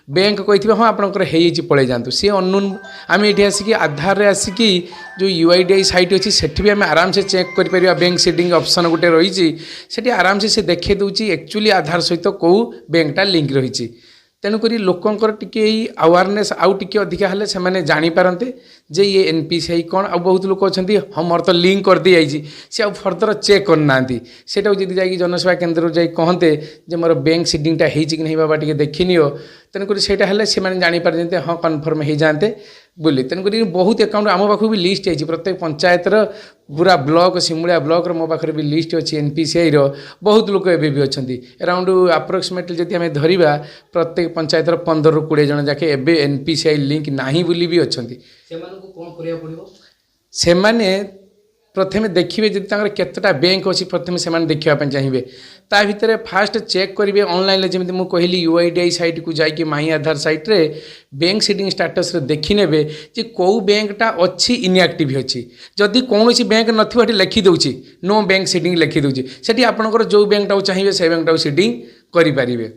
Bank कही हाँ आपंकर पलि जातु सी अननोन आम ये आसिक आधार आसिक जो यूआईडीआई साइट अच्छी सेठी भी आम आराम से चेक कर बैंक सीडिंग ऑप्शन गोटे रही से आराम से देखे दूची एक्चुअली आधार सहित कौ बैंकटा लिंक रही तेणुक लोकंर टी अवेयरनेस आउ टी अधिका हेल्ले से जापारते जे ये एनपीसीआई कौन आ बहुत लोग अच्छा हाँ मोर तो लिंक कर दी जाइए सी आउ फर्दर चेक करना से जब जनसेवा केन्द्र जा कहते जे मोर बैंक सीडिंगटा हो कि नहीं बाबा टी देखनी तेणुक से जापारे हाँ कन्फर्म हो जाते बोली तेणुक बहुत अकाउंट आम पाख भी लिस्ट है प्रत्येक पंचायतर पूरा ब्लॉक सिमुलिया ब्लॉक मो पाखे भी लिस्ट अच्छी एनपीसीआई बहुत लोग एवं भी अच्छा अराउंड अप्रोक्सीमेटली जब आम धरवा प्रत्येक पंचायतर 15 ରୁ 20 जन जाके एवं एनपीसीआई लिंक नहीं बोली भी अच्छा से प्रथमे देखिए जब केतटा बैंक अच्छी प्रथम से देखा चाहिए ता भितर फास्ट चेक करेंगे ऑनलाइन जमी मुझे कहली यूआईडीआई साइट को जाकि माई आधार साइट रे बैंक सीडिंग स्टेटस देखने जे कौ बैंकटा अच्छी इनएक्टिव अच्छी जदि कौन बैंक नथी लिखिदे नो बैंक सीडिंग लिखिदे से आपंकर जो बैंकटा चाहिए से बैंकटा सीडिंग करें।